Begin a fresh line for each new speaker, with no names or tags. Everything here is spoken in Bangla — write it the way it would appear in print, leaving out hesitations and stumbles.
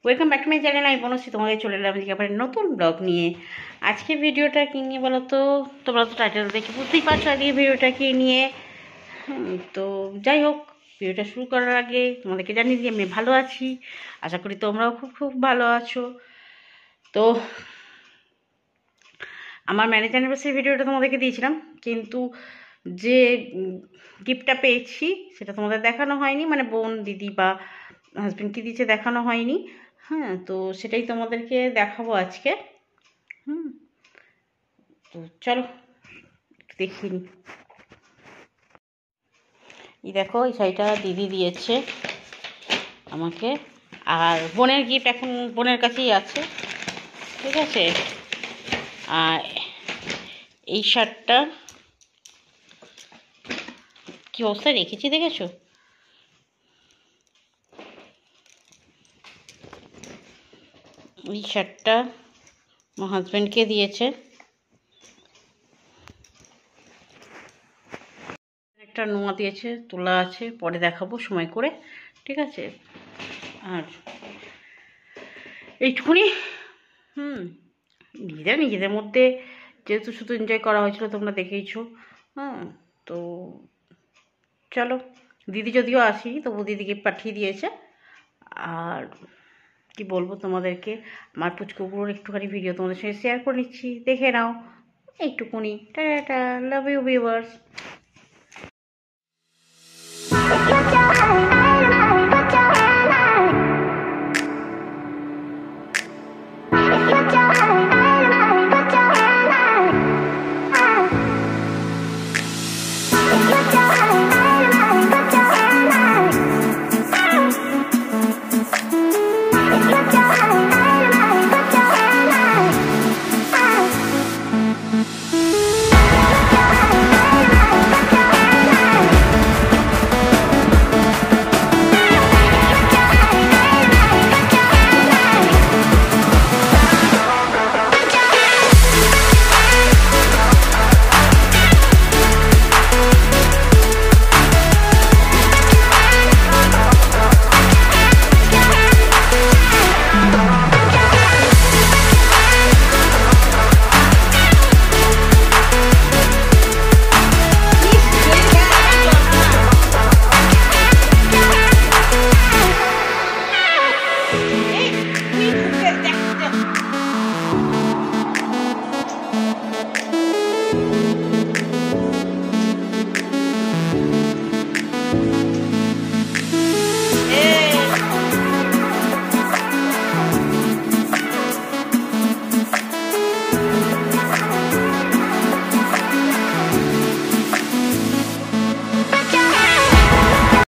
Welcome back to my channel. আমি বনশ্রী, তোমাদের চলে এলাম আজকে আবার নতুন ব্লগ নিয়ে। আজকে ভিডিওটা কী নিয়ে বলো তো? তোমরা তো টাইটেল দেখে বুঝতেই পারছো আজকে ভিডিওটা কী নিয়ে। তো যাই হোক, ভিডিওটা শুরু করার আগে তোমাদেরকে জানিয়ে দিই আমি ভালো আছি। আশা করি তোমরাও খুব খুব ভালো আছো। তো আমার ম্যারেজ অ্যানিভার্সারি ভিডিওটা তোমাদেরকে দিয়েছিলাম, কিন্তু যে গিফটটা পেয়েছি সেটা তোমাদের দেখানো হয়নি, মানে বোন, দিদি বা হাজব্যান্ড কী দিয়েছে দেখানো হয়নি। হ্যাঁ, তো সেটাই তোমাদেরকে দেখাবো আজকে। তো চলো দেখিয়ে নিই। এই দেখো, এই শাড়িটা দিদি দিয়েছে আমাকে, আর বোনের গিফট এখন বোনের কাছেই আছে, ঠিক আছে। আর এই শার্টটা কি অবস্থায় রেখেছি দেখেছো? এই শার্টটা আমার হাজব্যান্ডকে দিয়েছে। একটা নোয়া দিয়েছে, তোলা আছে, পরে দেখাবো সময় করে, ঠিক আছে। আর এইটুকুনি। নিজেদের মধ্যে যেহেতু শুধু এনজয় করা হয়েছিল, তোমরা দেখেইছো। তো চলো, দিদি যদিও আসেনি তবু দিদিকে পাঠিয়ে দিয়েছে। আর কি বলবো তোমাদেরকে, আমার পুচকুগুলোর একটুখানি ভিডিও তোমাদের সঙ্গে শেয়ার করে নিচ্ছি, দেখে নাও এইটুকুনি। Ta ta, love you viewers.